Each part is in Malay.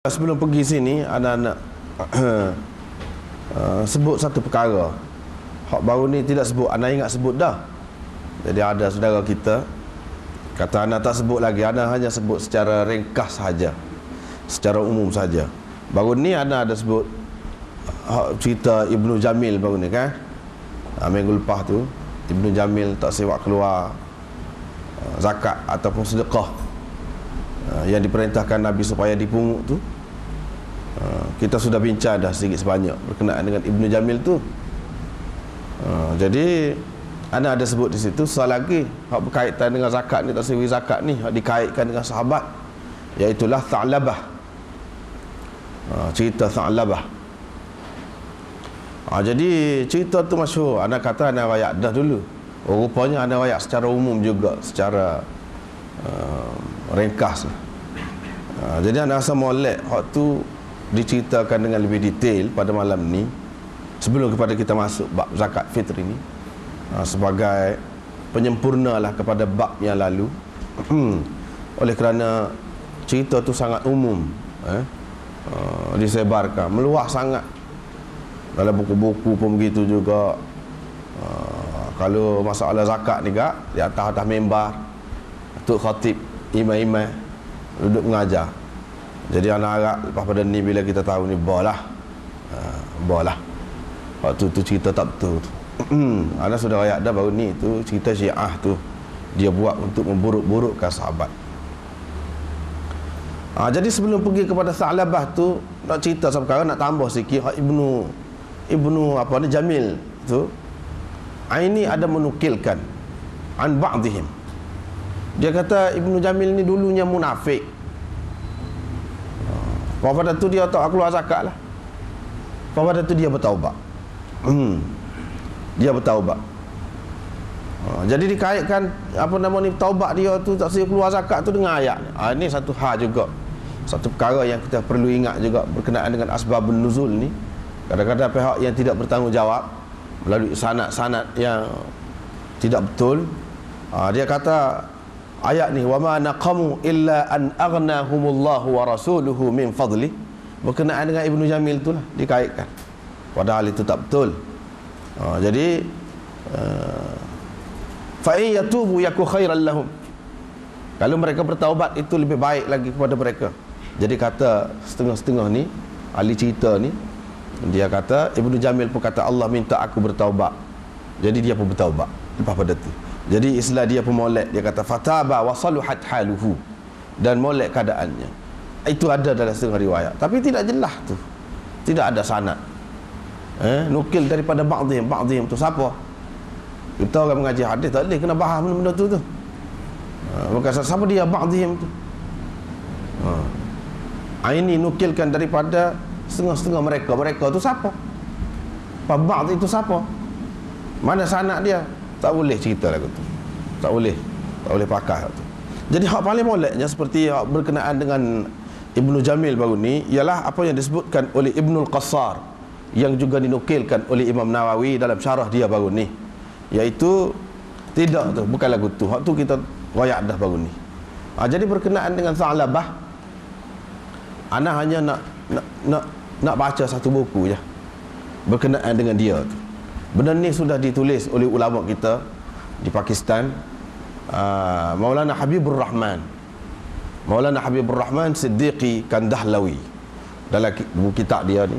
Sebelum pergi sini, anak-anak sebut satu perkara. Hak baru ni tidak sebut, anak ingat sebut dah. Jadi ada saudara kita kata anak tak sebut lagi, anak hanya sebut secara ringkas saja, secara umum saja. Baru ni anak ada sebut cerita Ibnu Jamil baru ni kan. Minggu lepas tu Ibnu Jamil tak sewa keluar zakat ataupun sedekah yang diperintahkan Nabi supaya dipungut tu. Kita sudah bincang dah sedikit sebanyak berkenaan dengan Ibnu Jamil tu. Jadi ana ada sebut di situ soal lagi hak berkaitan dengan zakat ni, tak sewi zakat ni hak dikaitkan dengan sahabat, iaitu Tha'labah. Cerita Tha'labah. Jadi cerita tu masyhur. Ana kata ana rakyat dah dulu. Rupanya ana rakyat secara umum juga, secara ringkas. Jadi ana rasa molek hak tu diceritakan dengan lebih detail pada malam ni sebelum kepada kita masuk bab zakat fitri ni, sebagai penyempurna lah kepada bab yang lalu. Oleh kerana cerita tu sangat umum, disebarkan meluas sangat dalam buku-buku pun begitu juga. Kalau masalah zakat ni gak di atas mimbar tok khatib, imam-imam duduk mengajar. Jadi anak harap lepas pada ni bila kita tahu ni bolah waktu tu cerita tak betul tu. Anak sudah rakyat dah baru ni tu cerita Syiah tu dia buat untuk memburuk-burukkan sahabat. Jadi sebelum pergi kepada Tha'labah tu, nak cerita sekarang, nak tambah sikit Ibnu apa ni Jamil tu. Ini ada menukilkan an ba'dihim. Dia kata Ibnu Jamil ni dulunya munafik. Pada tu dia tak keluar zakat lah. Pada tu dia bertaubat. Dia bertaubat. Jadi dikaitkan apa nama ni taubat dia tu tak saya keluar zakat tu dengan ayat ni. Ini satu hal juga, satu perkara yang kita perlu ingat juga berkenaan dengan asbabun nuzul ni. Kadang-kadang pihak yang tidak bertanggungjawab melalui sanad-sanad yang tidak betul, dia kata ayat ni wa ma naqamu illa an aghnahumullahu wa rasuluhu min fadli, berkenaan dengan Ibnu Jamil itulah dikaitkan, padahal itu tak betul. Jadi fa in yatubu yaku khairan lahum, kalau mereka bertaubat itu lebih baik lagi kepada mereka. Jadi kata setengah-setengah ni ahli cerita ni, dia kata Ibnu Jamil pun kata Allah minta aku bertaubat, jadi dia pun bertaubat lepas pada tu. Jadi istilah dia pun molek, dia kata fataba wa saluhat haluhu, dan molek keadaannya. Itu ada dalam setengah riwayat, tapi tidak jelas tu, tidak ada sanad. Nukil daripada ba'dihim tu siapa? Kita orang mengaji hadis tak boleh kena faham benda tu. Bukan siapa dia ba'dihim tu. Ini nukilkan daripada setengah-setengah mereka tu siapa? Ba'd itu siapa? Mana sanad dia? Tak boleh cerita lagu tu. Tak boleh pakai tu. Jadi hak paling moleknya seperti hak berkenaan dengan Ibnu Jamil baru ni ialah apa yang disebutkan oleh Ibnul Qassar, yang juga dinukilkan oleh Imam Nawawi dalam syarah dia baru ni, iaitu tidak tu, bukan lagu tu. Hak tu kita rayak dah baru ni. Jadi berkenaan dengan Tha'labah, ana hanya nak baca satu buku je berkenaan dengan dia tu. Benda ni sudah ditulis oleh ulama kita di Pakistan, Maulana Habibur Rahman Siddiqi Kandahlawi, dalam buku kitab dia ni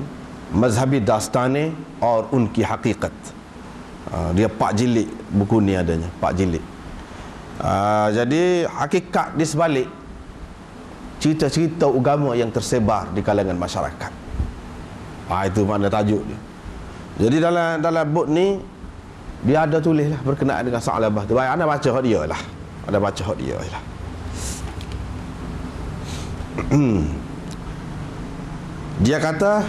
Mazhabi Dastane और उनकी हकीकत. Dia 4 jilid buku ni adanya, 4 jilid. Jadi hakikat di sebalik cerita-cerita agama yang tersebar di kalangan masyarakat. Itu makna tajuk dia. Jadi dalam buku ni dia ada tulis lah berkenaan dengan Tha'labah tu. Baik, anda baca hak dia lah. Dia kata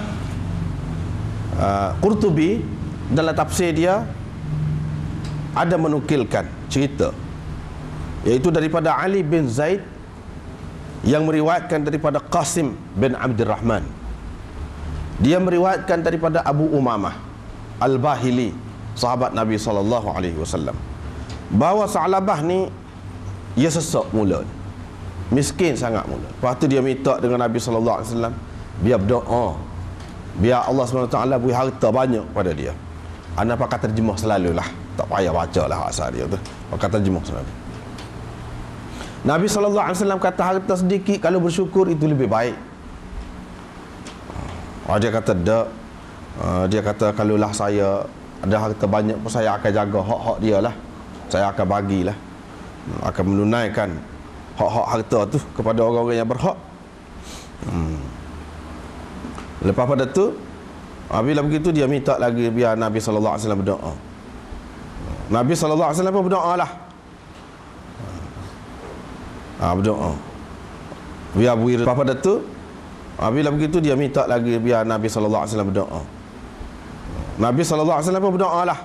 Qurtubi dalam tafsir dia ada menukilkan cerita, iaitu daripada Ali bin Zaid yang meriwayatkan daripada Qasim bin Abdurrahman. Dia meriwayatkan daripada Abu Umamah Al-Bahili, sahabat Nabi SAW, bahawa Tha'labah ni ia sesak mula. miskin sangat mula. Lepas tu dia minta dengan Nabi sallallahu alaihi wasallam, biar berdoa, biar Allah SWT beri harta banyak pada dia. Ana pakai terjemah selalulah, tak payah baca lah asal dia tu, pakai terjemah selalu. Nabi sallallahu alaihi wasallam kata harta sedikit kalau bersyukur itu lebih baik. Dia kata dak. Dia kata kalaulah saya ada harta banyak pun saya akan jaga hak-hak dia lah. Saya akan bagilah, akan menunaikan hak-hak harta tu kepada orang-orang yang berhak. Lepas pada tu, bila begitu dia minta lagi biar Nabi sallallahu alaihi wasallam berdoa. Nabi sallallahu alaihi wasallam pun berdoa lah. Berdoa. Biar beri. Lepas pada tu, bila begitu dia minta lagi biar Nabi sallallahu alaihi wasallam berdoa. Nabi sallallahu alaihi wasallam pun berdoa lah.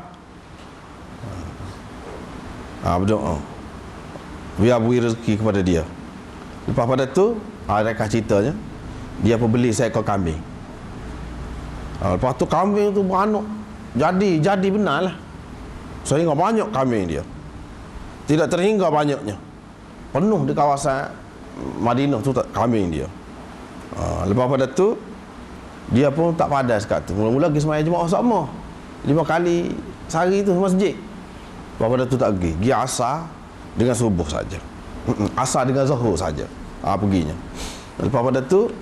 Berdoa. Biar beri rezeki kepada dia. Lepas pada tu, rekah ceritanya, dia pun beli seekor kambing. Lepas tu kambing tu beranak. Jadi benar lah. Sehingga banyak kambing dia. Tidak terhingga banyaknya. Penuh di kawasan Madinah tu kambing dia. Lepas pada tu, dia pun tak padas kat tu. Mula-mula pergi sembahyang Jumaat sama 5 kali sehari tu masjid. Lepas pada tu tak pergi. Pergi asar dengan subuh saja. Asar dengan zuhur saja. Perginya. Lepas pada tu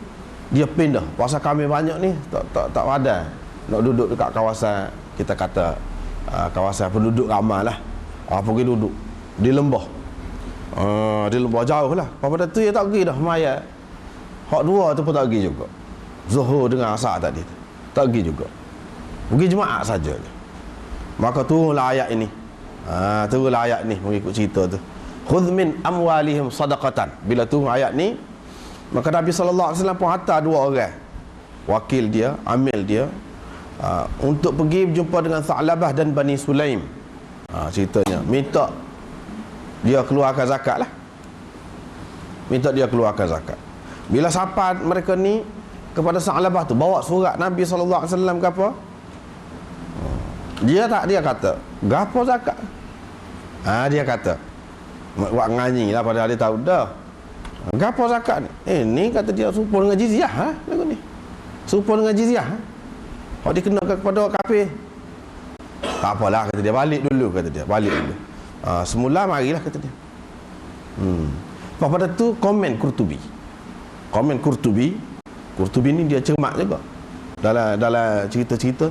dia pindah. Pasal kami banyak ni tak padas nak duduk dekat kawasan, kita kata kawasan penduduk ramai lah. Pergi duduk di lembah. Di lembah jauh lah. Lepas pada tu dia tak pergi dah sembahyang. Hak dua tu pun tak pergi juga. Zuhur dengan asar tadi tak pergi juga. Pergi jemaah saja. Maka turunlah ayat ini. Turunlah ayat ni mengikut cerita tu. Khudh min amwalihim sadaqatan. Bila turun ayat ni, maka Nabi sallallahu alaihi wasallam pun hantar 2 orang wakil dia, amil dia, untuk pergi berjumpa dengan Tha'labah dan Bani Sulaim. Ceritanya minta dia keluarkan zakat lah. Minta dia keluarkan zakat. Bila sampai mereka ni kepada Tha'labah tu, bawa surat Nabi sallallahu alaihi wasallam ke apa? Dia kata, gapo zakat? Dia kata, buat ngaji lah, padahal dia tahu dah. Gapo zakat ni? Ni kata dia serupa dengan jizyah lagu ni. Serupa dengan jizyah. Kalau dikenakan kepada kafir. Tak apalah, kata dia, balik dulu, kata dia. Balik dulu. Semula marilah, kata dia. Pada tu komen Qurtubi. Komen Qurtubi ni dia cermat juga dalam cerita-cerita.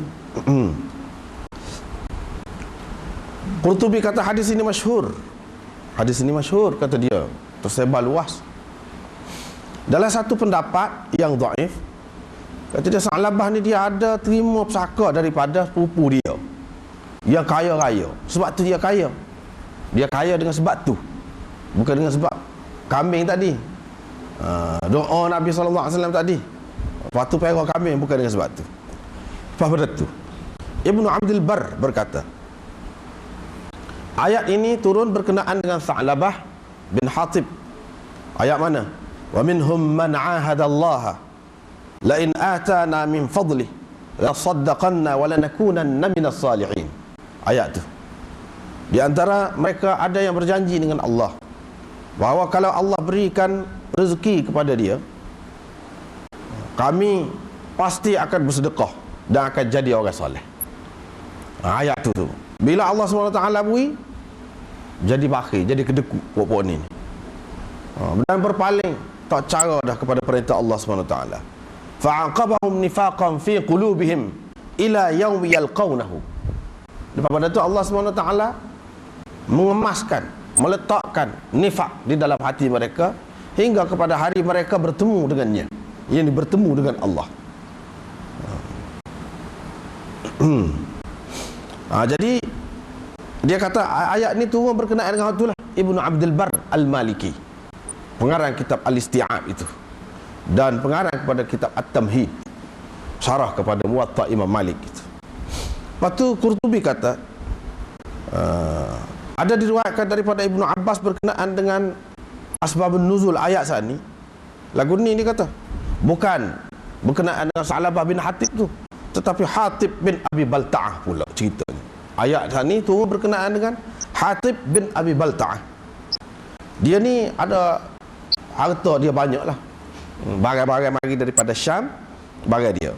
Qurtubi kata hadis ini masyhur. Hadis ini masyhur, kata dia, tersebar luas. Dalam satu pendapat yang dhaif, kata dia Tha'labah ni dia ada terima pesaka daripada sepupu dia yang kaya raya. Sebab tu dia kaya. Dia kaya dengan sebab tu, bukan dengan sebab kambing tadi. Doa Nabi SAW tadi, lepas tu perah kambing, bukan dengan sebab tu. Pada tu Ibnu Abdul Bar berkata, ayat ini turun berkenaan dengan Tha'labah bin Hatib. Ayat mana? Wa minhum man 'ahada Allah la in atana min fadli la saddaqanna wa lanakunanna minas salihin. Ayat tu. Di antara mereka ada yang berjanji dengan Allah bahawa kalau Allah berikan rezeki kepada dia, kami pasti akan bersedekah dan akan jadi orang soleh. Ayat tu. Bila Allah SWT beri, jadi bakhil, jadi kedekut puak-puak ni. Dan berpaling, tak cara dah kepada perintah Allah SWT. Fa'aqabahum nifaqan fi qulubihim ila yawmi yalqawnahu. Lepas pada tu Allah SWT mengemaskan, meletakkan nifak di dalam hati mereka hingga kepada hari mereka bertemu dengannya, yang bertemu dengan Allah. Jadi dia kata ayat ni turun berkenaan dengan itulah. Ibnu Abdul Bar Al-Maliki, pengarang kitab Al-Isti'ab itu, dan pengarang kepada kitab At-Tamhid, syarah kepada Muwatta Imam Malik itu. Lepas tu Qurtubi kata, ada diriwayatkan daripada Ibnu Abbas berkenaan dengan asbabun nuzul ayat saat ni. Lagu ni dia kata bukan berkenaan dengan Tha'labah bin Hatib tu, tetapi Hatib bin Abi Balta'ah pula ceritanya. Ayat saat ni turun berkenaan dengan Hatib bin Abi Balta'ah. Dia ni ada harta dia banyak lah. Barang-barang mari daripada Syam, barang dia.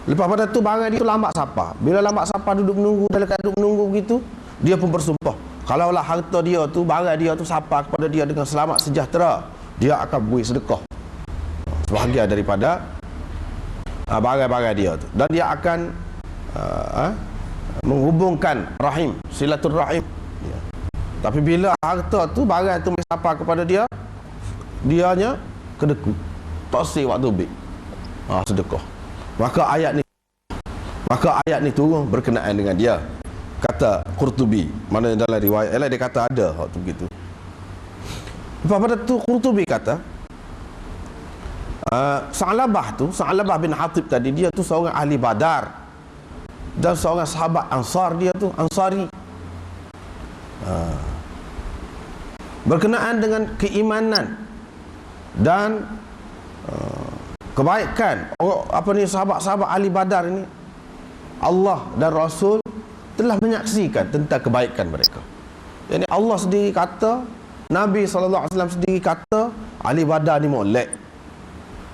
Lepas pada tu barang dia tu lambat sapa. Bila lambat sapa duduk menunggu, dalam keadaan duduk menunggu begitu, dia pun bersumpah, kalaulah harta dia tu, barang dia tu sapa kepada dia dengan selamat sejahtera, dia akan beri sedekah sebahagian daripada barang-barang dia tu, dan dia akan menghubungkan rahim, silaturrahim. Tapi bila harta tu, barang tu sapa kepada dia, dianya kedeku, tak sih waktu bik sedekah. Maka ayat ni turun berkenaan dengan dia. Kata Qurtubi, mana dalam riwayat lain dia kata ada waktu begitu. Lepas pada tu Qurtubi kata Sa'labah bin Hatib tadi, dia tu seorang ahli Badar dan seorang sahabat Ansar, dia tu Ansari. Berkenaan dengan keimanan dan kebaikan sahabat-sahabat ahli Badar ini, Allah dan Rasul telah menyaksikan tentang kebaikan mereka. Yani Allah sendiri kata, Nabi SAW sendiri kata, ahli Badar ni molek.